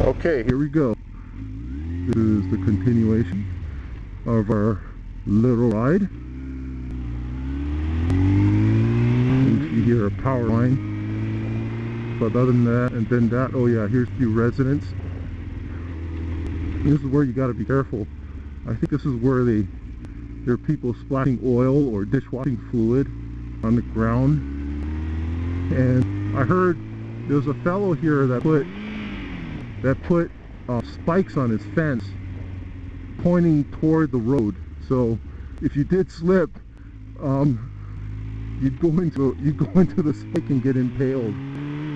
Okay, here we go. This is the continuation of our little ride. You see here a power line. But other than that, and then that, oh yeah, here's the residence. This is where you got to be careful. I think this is where there are people splashing oil or dishwashing fluid on the ground. And I heard there was a fellow here that put spikes on his fence pointing toward the road. So if you did slip, you'd go into the spike and get impaled.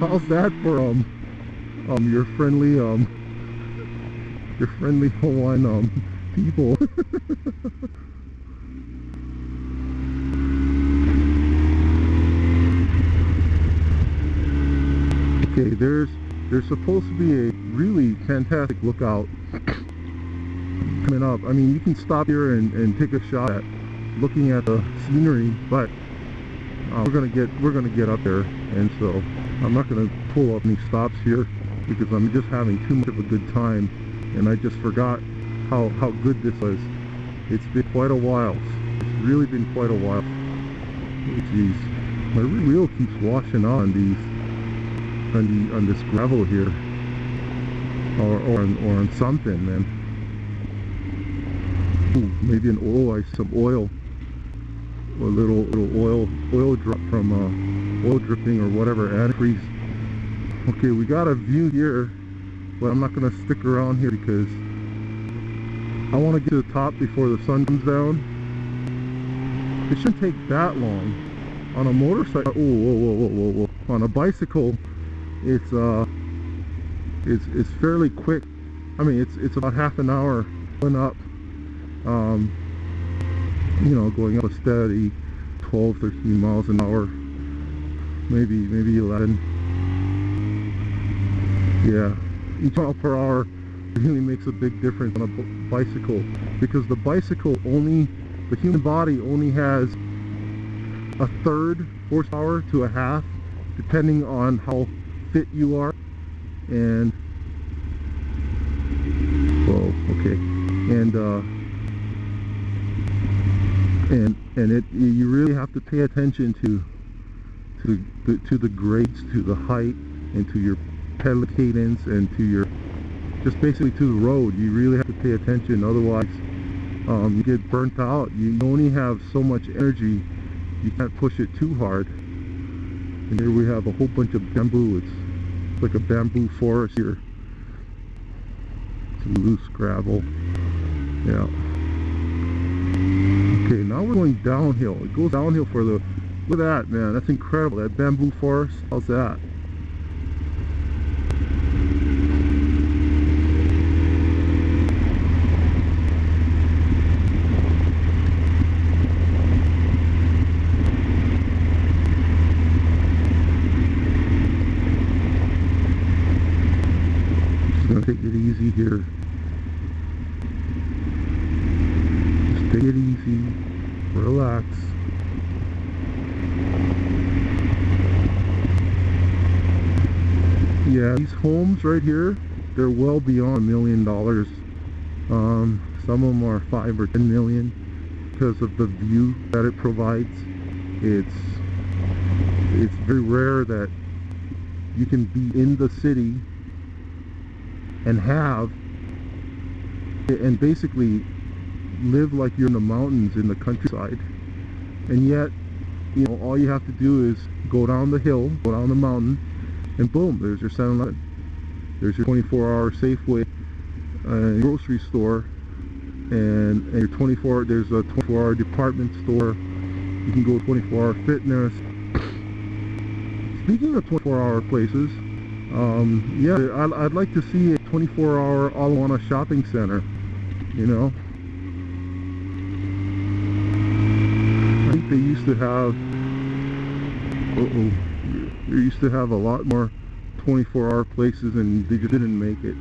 How's that for your friendly Hawaiian people? Okay, there's supposed to be a really fantastic lookout coming up. I mean, you can stop here and take a shot at looking at the scenery, but we're gonna get up there, and so I'm not gonna pull up any stops here because I'm just having too much of a good time, and I just forgot how good this was. It's been quite a while. It's really been quite a while. Oh, geez, my wheel keeps washing on this gravel here, or on something, man. Ooh, maybe some oil, or a little oil drop from oil dripping or whatever, antifreeze. Okay, we got a view here, but I'm not gonna stick around here because I want to get to the top before the sun comes down. It shouldn't take that long. On a motorcycle, whoa. On a bicycle, it's fairly quick. I mean, it's about half an hour going up, going up a steady 12-13 miles an hour, maybe 11. Yeah, each mile per hour really makes a big difference on a bicycle, because the human body only has a third horsepower to a half, depending on how fit you are. And you really have to pay attention to the grades, to the height, and to your pedal cadence, and to your just basically to the road. You really have to pay attention, otherwise you get burnt out. You only have so much energy. You can't push it too hard. And here we have a whole bunch of bamboo. It's like a bamboo forest here. Some loose gravel. Yeah. Okay, now we're going downhill. It goes downhill for the... Look at that, man. That's incredible. That bamboo forest. How's that? Take it easy here. Just take it easy. Relax. Yeah, these homes right here, they're well beyond $1 million. Some of them are 5 or 10 million because of the view that it provides. It's very rare that you can be in the city and basically live like you're in the mountains in the countryside, and yet all you have to do is go down the hill, go down the mountain, and boom, there's your 7-Eleven, there's your 24-hour Safeway grocery store, and there's a 24-hour department store. You can go 24-hour fitness. Speaking of 24-hour places, yeah, I'd like to see a 24-hour Awana shopping center, I think they used to have a lot more 24-hour places, and they just didn't make it.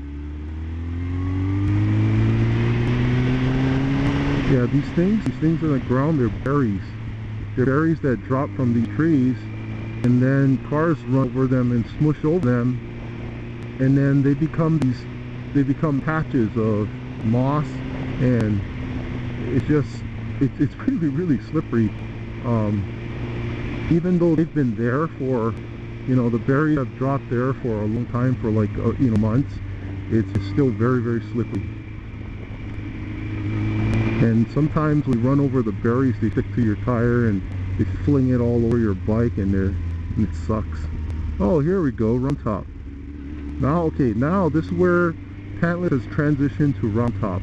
Yeah, these things on the ground, they're berries. They're berries that drop from these trees, and then cars run over them and smush over them, and then they become they become patches of moss, and it's really slippery. Even though they've been there for, the berries have dropped there for a long time, for like months, it's still very slippery. And sometimes we run over the berries, they stick to your tire and they fling it all over your bike, and it sucks. Oh, here we go, round top. Now this is where Tantalus has transitioned to round top.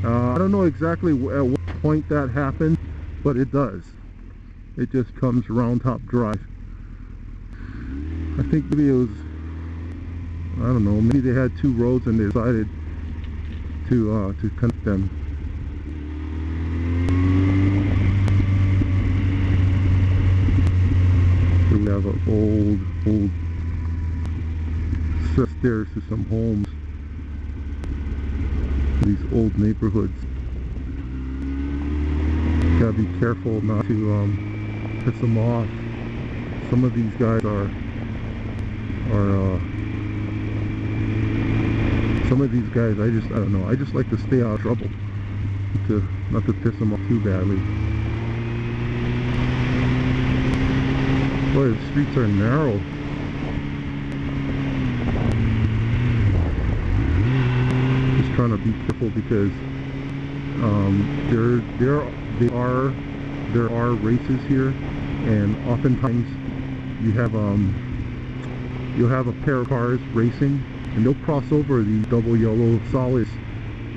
I don't know exactly at what point that happened, but it does. It just comes round top drive. I think maybe it was, I don't know, maybe they had two roads and they decided to connect them. So we have an old set of stairs to some homes. These old neighborhoods. Gotta be careful not to piss them off. Some of these guys some of these guys, I don't know, I just like to stay out of trouble, not to piss them off too badly. Boy, the streets are narrow. Just trying to be careful because there are races here, and oftentimes you'll have a pair of cars racing, and they'll cross over the double yellow solids.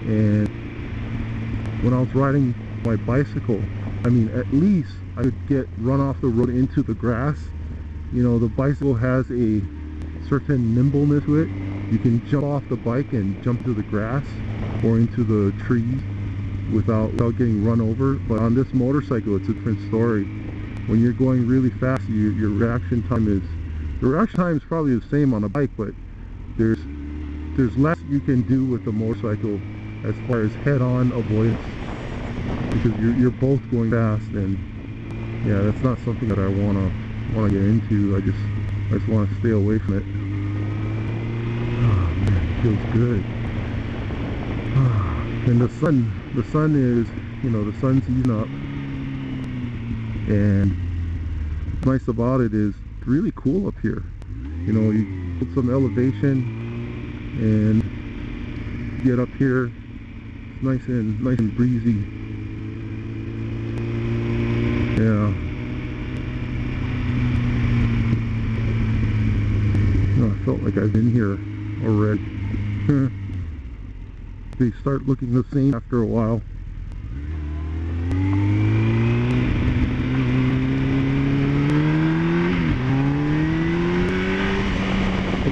And when I was riding my bicycle, I mean, at least I could run off the road into the grass. The bicycle has a certain nimbleness to it. You can jump off the bike and jump to the grass or into the trees without getting run over. But on this motorcycle, it's a different story. When you're going really fast, your reaction time is probably the same on a bike, but there's less you can do with the motorcycle as far as head-on avoidance, because you're both going fast, and yeah, that's not something that I want to get into. I just want to stay away from it. Oh man, it feels good. And the sun is, the sun's easing up, and what's nice about it is it's really cool up here. You put some elevation and get up here, it's nice and breezy. Yeah. I felt like I've been here already. They start looking the same after a while.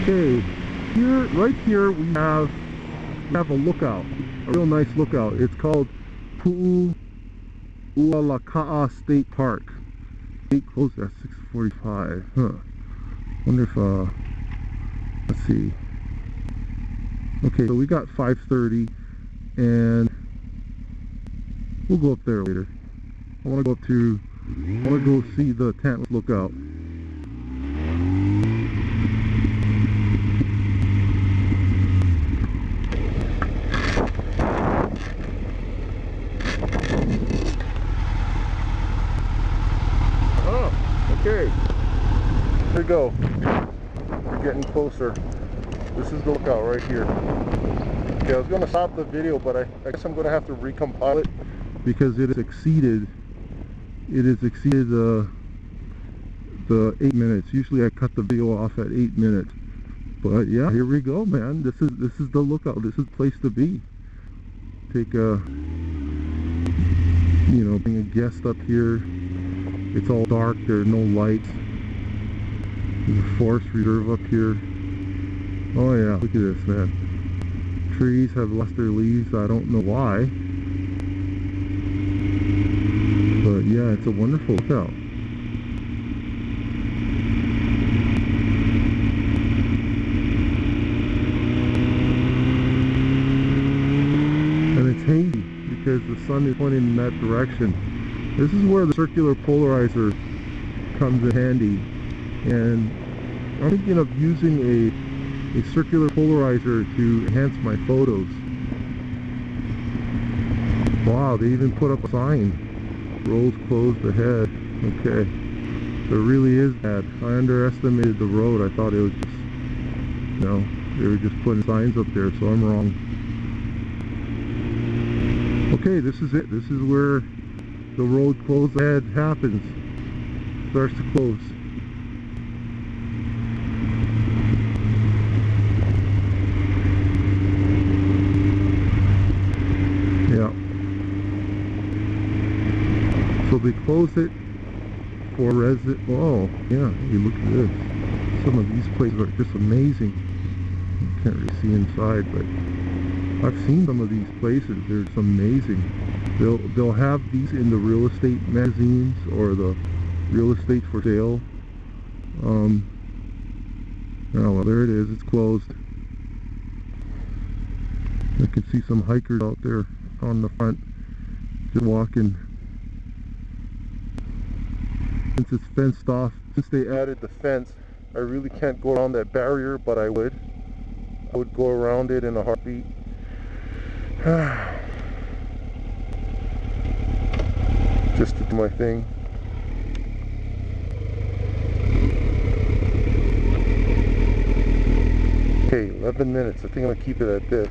Okay, right here we have a lookout, a real nice lookout. It's called Pu'ulalaka'a State Park. Gate closed at 6:45. Wonder if let's see. Okay, so we got 5:30, and we'll go up there later. I want to go see the Tantalus lookout. Okay, here we go. We're getting closer. This is the lookout right here. Okay, I was going to stop the video, but I guess I'm going to have to recompile it because it has exceeded the 8 minutes. Usually I cut the video off at 8 minutes, but yeah, here we go, man. This is the lookout. This is the place to be. Take bring a guest up here. It's all dark, there are no lights. There's a forest reserve up here. Oh yeah, look at this, man. Trees have lost their leaves, I don't know why. But yeah, it's a wonderful lookout. And it's hazy because the sun is pointing in that direction. This is where the circular polarizer comes in handy, and I'm thinking of using a circular polarizer to enhance my photos. Wow, they even put up a sign. Roads closed ahead. Okay. So it really is bad. I underestimated the road. I thought it was just, they were just putting signs up there, so I'm wrong. Okay, this is it. This is where the road closed ahead happens. Starts to close. Yeah. So they closed it for resident. Oh, yeah. You look at this. Some of these places are just amazing. You can't really see inside, but I've seen some of these places. They're just amazing. They'll have these in the real estate magazines or the real estate for sale. Oh well, there it is. It's closed. I can see some hikers out there on the front, just walking. Since it's fenced off, since they added the fence, I really can't go around that barrier, but I would go around it in a heartbeat. Just to do my thing. Okay, 11 minutes. I think I'm going to keep it at this.